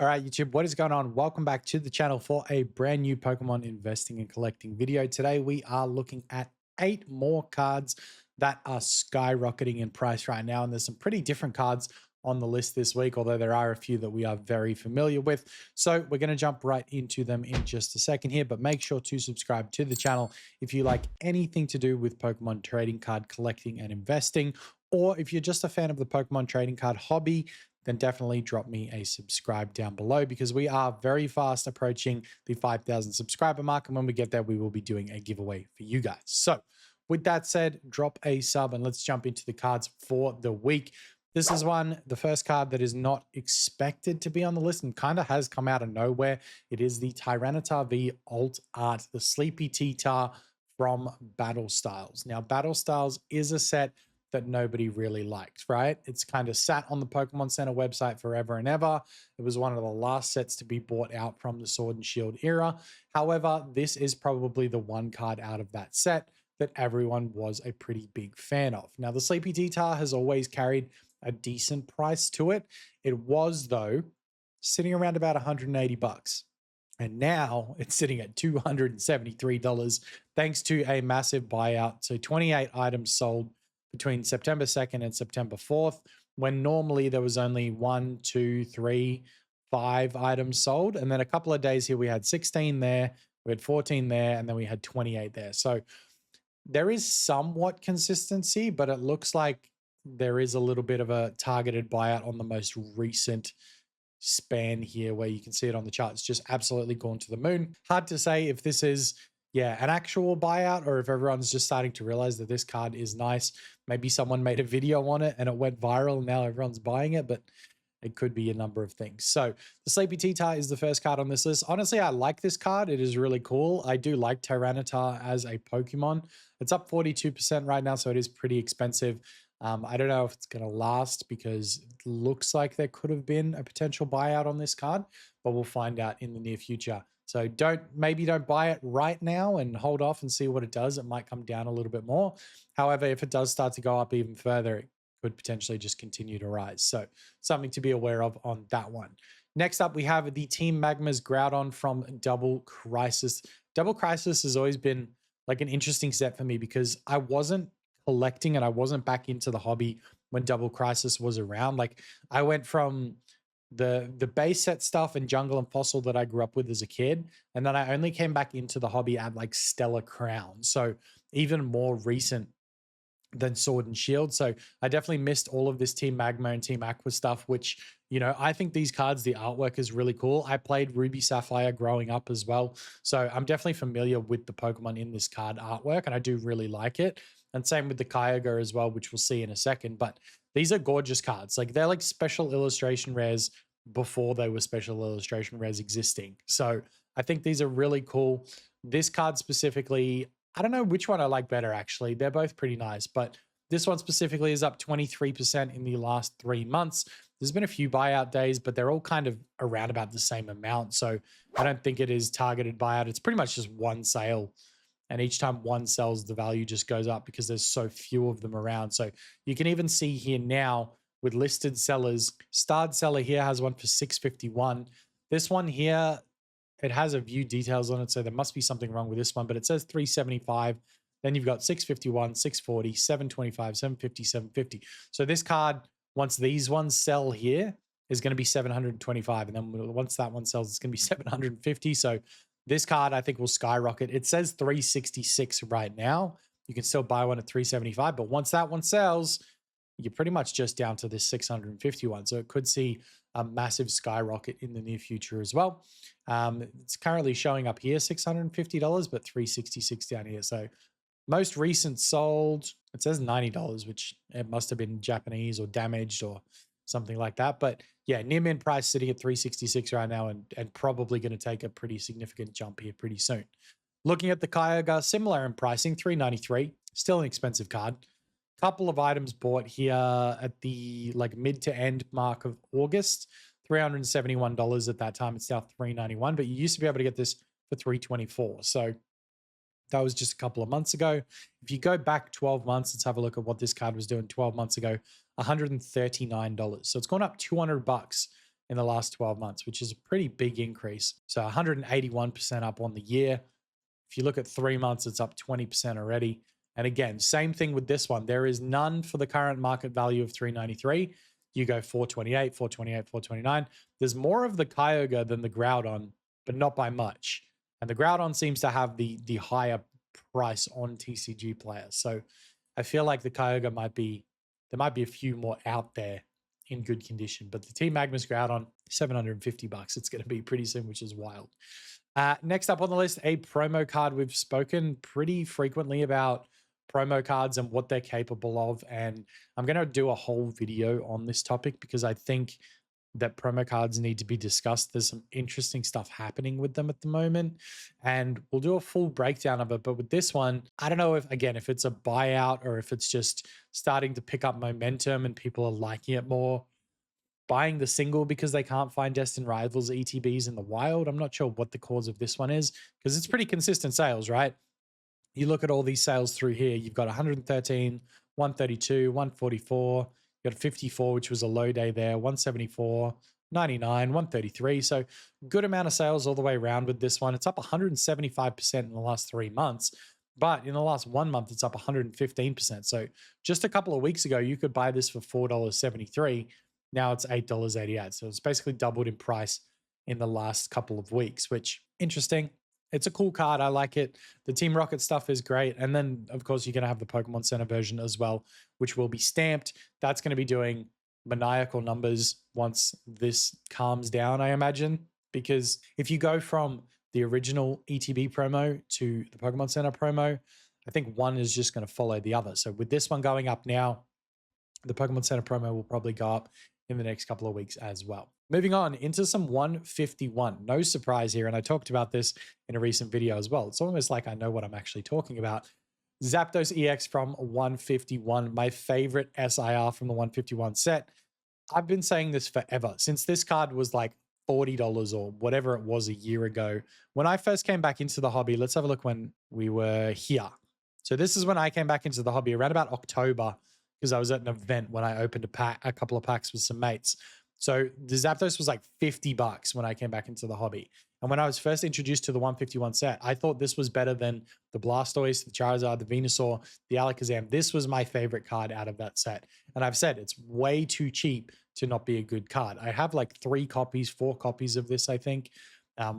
All right, YouTube, what is going on? Welcome back to the channel for a brand new Pokemon investing and collecting video. Today, we are looking at 8 more cards that are skyrocketing in price right now. And there's some pretty different cards on the list this week, although there are a few that we are very familiar with. So we're going to jump right into them in just a second here, but make sure to subscribe to the channel if you like anything to do with Pokemon trading card collecting and investing, or if you're just a fan of the Pokemon trading card hobby, then definitely drop me a subscribe down below because we are very fast approaching the 5,000 subscriber mark. And when we get there, we will be doing a giveaway for you guys. So with that said, drop a sub and let's jump into the cards for the week. This is the first card that is not expected to be on the list and kind of has come out of nowhere. It is the Tyranitar V Alt Art, the Sleepy T-Tar from Battle Styles. Now, Battle Styles is a set that nobody really liked, right? It's kind of sat on the Pokemon Center website forever and ever. It was one of the last sets to be bought out from the Sword and Shield era. However, this is probably the one card out of that set that everyone was a pretty big fan of. Now, the Sleepy T-Tar has always carried a decent price to it. It was, though, sitting around about 180 bucks. And now it's sitting at $273 thanks to a massive buyout. So 28 items sold between September 2nd and September 4th, when normally there was only 1, 2, 3, 5 items sold. And then a couple of days here, we had 16 there, we had 14 there, and then we had 28 there. So there is somewhat consistency, but it looks like there is a little bit of a targeted buyout on the most recent span here where you can see it on the chart. It's just absolutely gone to the moon. Hard to say if this is an actual buyout or if everyone's just starting to realize that this card is nice. Maybe someone made a video on it and it went viral and now everyone's buying it, but it could be a number of things. So the Sleepy T-Tar is the first card on this list. Honestly, I like this card. It is really cool. I do like Tyranitar as a Pokemon. It's up 42% right now, so it is pretty expensive. I don't know if it's going to last because it looks like there could have been a potential buyout on this card, but we'll find out in the near future. So maybe don't buy it right now and hold off and see what it does. It might come down a little bit more. However, if it does start to go up even further, it could potentially just continue to rise. So something to be aware of on that one. Next up, we have the Team Magma's Groudon from Double Crisis. Double Crisis has always been like an interesting set for me because I wasn't collecting and I wasn't back into the hobby when Double Crisis was around. Like I went from the base set stuff and jungle and fossil that I grew up with as a kid, and then I only came back into the hobby at like Stellar Crown, so even more recent than Sword and Shield. So I definitely missed all of this Team Magma and Team Aqua stuff, which, you know, I think these cards, the artwork is really cool. I played Ruby Sapphire growing up as well, so I'm definitely familiar with the Pokemon in this card artwork and I do really like it. And same with the Kyogre as well, which we'll see in a second. But these are gorgeous cards. Like they're like special illustration rares before they were special illustration rares existing. So I think these are really cool. This card specifically, I don't know which one I like better, actually. They're both pretty nice, but this one specifically is up 23% in the last 3 months. There's been a few buyout days, but they're all kind of around about the same amount. So I don't think it is targeted buyout. It's pretty much just one sale. And each time one sells, the value just goes up because there's so few of them around. So you can even see here now with listed sellers, Starred Seller here has one for $651. This one here, it has a view details on it, so there must be something wrong with this one, but it says $375. Then you've got $651, $640, $725, $750, $750. So this card, once these ones sell here, is going to be $725. And then once that one sells, it's going to be $750. So this card, I think, will skyrocket. It says $366 right now. You can still buy one at $375, but once that one sells, you're pretty much just down to this $651. So it could see a massive skyrocket in the near future as well. It's currently showing up here $650, but $366 down here. So most recent sold, it says $90, which it must have been Japanese or damaged or something like that. But yeah, near min price sitting at $366 right now and probably going to take a pretty significant jump here pretty soon. Looking at the Kyogre, similar in pricing, $393, still an expensive card. Couple of items bought here at the like mid to end mark of August, $371 at that time. It's now $391, but you used to be able to get this for $324. So that was just a couple of months ago. If you go back 12 months, let's have a look at what this card was doing 12 months ago, $139. So it's gone up $200 in the last 12 months, which is a pretty big increase. So 181% up on the year. If you look at 3 months, it's up 20% already. And again, same thing with this one. There is none for the current market value of 393. You go 428, 428, 429. There's more of the Kyogre than the Groudon, but not by much. And the Groudon seems to have the higher price on TCG players. So I feel like the Kyogre there might be a few more out there in good condition. But the Team Magnus Groudon, $750. It's going to be pretty soon, which is wild. Next up on the list, a promo card. We've spoken pretty frequently about promo cards and what they're capable of. And I'm going to do a whole video on this topic because I think that promo cards need to be discussed. There's some interesting stuff happening with them at the moment, and we'll do a full breakdown of it. But with this one, I don't know if it's a buyout or if it's just starting to pick up momentum and people are liking it more. Buying the single because they can't find Destined Rivals ETBs in the wild. I'm not sure what the cause of this one is because it's pretty consistent sales, right? You look at all these sales through here, you've got 113, 132, 144, you got 54, which was a low day there, 174, 99, 133. So good amount of sales all the way around with this one. It's up 175% in the last 3 months, but in the last 1 month, it's up 115%. So just a couple of weeks ago, you could buy this for $4.73. Now it's $8.88. So it's basically doubled in price in the last couple of weeks, which interesting. It's a cool card. I like it. The Team Rocket stuff is great. And then, of course, you're going to have the Pokemon Center version as well, which will be stamped. That's going to be doing maniacal numbers once this calms down, I imagine. Because if you go from the original ETB promo to the Pokemon Center promo, I think one is just going to follow the other. So with this one going up now, the Pokemon Center promo will probably go up in the next couple of weeks as well. Moving on into some 151. No surprise here, and I talked about this in a recent video as well. It's almost like I know what I'm actually talking about. Zapdos EX from 151, my favorite SIR from the 151 set. I've been saying this forever, since this card was like $40 or whatever it was a year ago. When I first came back into the hobby, let's have a look when we were here. So this is when I came back into the hobby, around about October, because I was at an event when I opened a couple of packs with some mates. So the Zapdos was like $50 when I came back into the hobby. And when I was first introduced to the 151 set, I thought this was better than the Blastoise, the Charizard, the Venusaur, the Alakazam. This was my favorite card out of that set. And I've said it's way too cheap to not be a good card. I have like 4 copies of this, I think.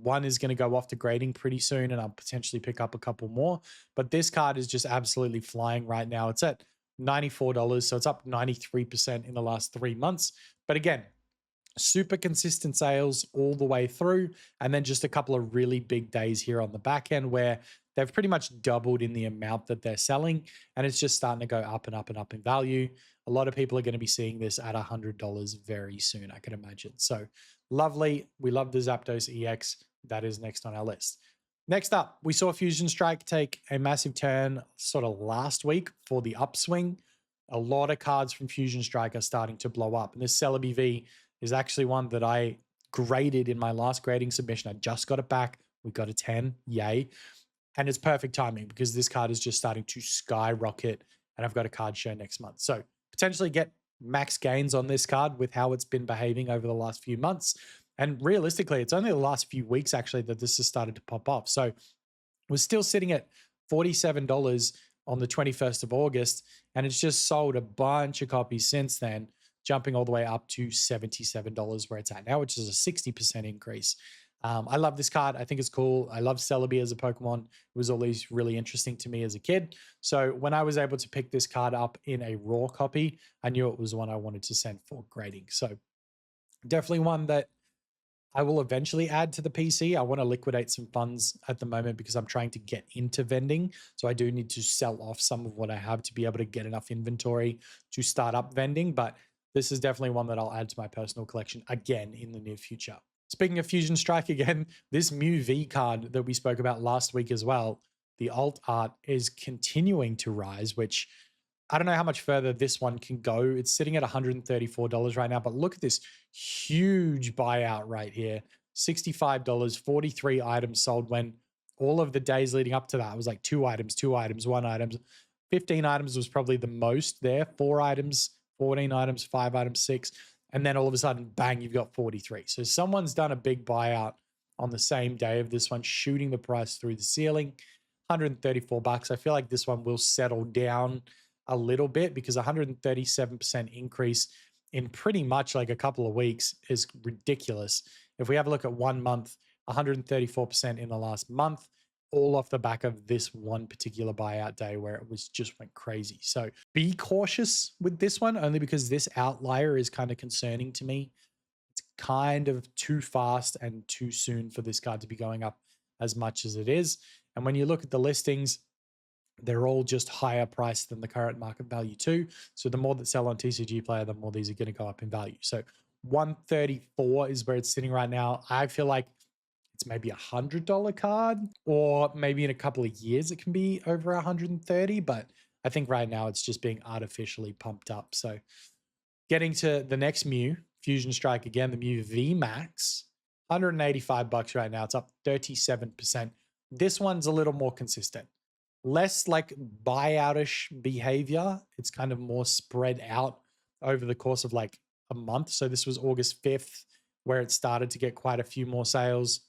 One is going to go off to grading pretty soon, and I'll potentially pick up a couple more. But this card is just absolutely flying right now. It's at $94, so it's up 93% in the last 3 months. But again, super consistent sales all the way through, and then just a couple of really big days here on the back end where they've pretty much doubled in the amount that they're selling, and it's just starting to go up and up and up in value. A lot of people are going to be seeing this at $100 very soon, I can imagine. So lovely. We love the Zapdos EX. That is next on our list. Next up, we saw Fusion Strike take a massive turn sort of last week for the upswing. A lot of cards from Fusion Strike are starting to blow up, and this Celebi V is actually one that I graded in my last grading submission. I just got it back. We got a 10, yay. And it's perfect timing because this card is just starting to skyrocket, and I've got a card show next month. So potentially get max gains on this card with how it's been behaving over the last few months. And realistically, it's only the last few weeks actually that this has started to pop off. So we're still sitting at $47 on the 21st of August, and it's just sold a bunch of copies since then, jumping all the way up to $77 where it's at now, which is a 60% increase. I love this card. I think it's cool. I love Celebi as a Pokemon. It was always really interesting to me as a kid. So when I was able to pick this card up in a raw copy, I knew it was one I wanted to send for grading. So definitely one that I will eventually add to the PC. I want to liquidate some funds at the moment because I'm trying to get into vending. So I do need to sell off some of what I have to be able to get enough inventory to start up vending. But this is definitely one that I'll add to my personal collection again in the near future. Speaking of Fusion Strike again, this Mew V card that we spoke about last week as well, the alt art is continuing to rise, which I don't know how much further this one can go. It's sitting at $134 right now, but look at this huge buyout right here. $65, 43 items sold when all of the days leading up to that was like 2 items, 2 items, 1 item. 15 items was probably the most there. 4 items, 14 items, 5 items, 6. And then all of a sudden, bang, you've got 43. So someone's done a big buyout on the same day of this one, shooting the price through the ceiling. 134 bucks. I feel like this one will settle down a little bit because 137% increase in pretty much like a couple of weeks is ridiculous. If we have a look at 1 month, 134% in the last month, all off the back of this one particular buyout day where it was just went crazy. So be cautious with this one, only because this outlier is kind of concerning to me. It's kind of too fast and too soon for this card to be going up as much as it is. And when you look at the listings, they're all just higher priced than the current market value too. So the more that sell on TCG Player, the more these are going to go up in value. So 134 is where it's sitting right now. I feel like it's maybe $100 card, or maybe in a couple of years it can be over 130, but I think right now it's just being artificially pumped up. So getting to the next Mew, Fusion Strike again, the Mew V Max, 185 bucks right now. It's up 37%. This one's a little more consistent. Less like buyoutish behavior. It's kind of more spread out over the course of like a month. So this was August 5th where it started to get quite a few more sales,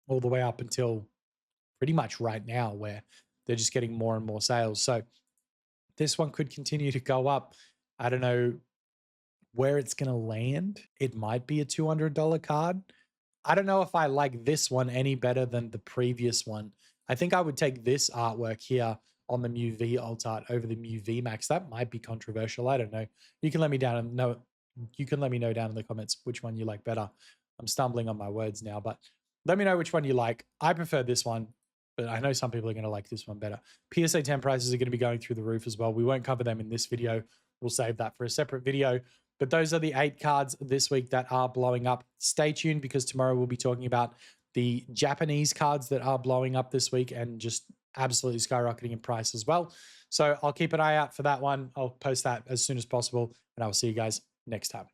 all the way up until pretty much right now where they're just getting more and more sales. So this one could continue to go up. I don't know where it's going to land. It might be a $200 card. I don't know if I like this one any better than the previous one. I think I would take this artwork here on the Mew V Alt Art over the Mew V Max. That might be controversial. I don't know. You can let me know. You can let me know down in the comments which one you like better. I'm stumbling on my words now, but let me know which one you like. I prefer this one, but I know some people are going to like this one better. PSA 10 prices are going to be going through the roof as well. We won't cover them in this video. We'll save that for a separate video. But those are the 8 cards this week that are blowing up. Stay tuned because tomorrow we'll be talking about the Japanese cards that are blowing up this week and just absolutely skyrocketing in price as well. So I'll keep an eye out for that one. I'll post that as soon as possible, and I will see you guys next time.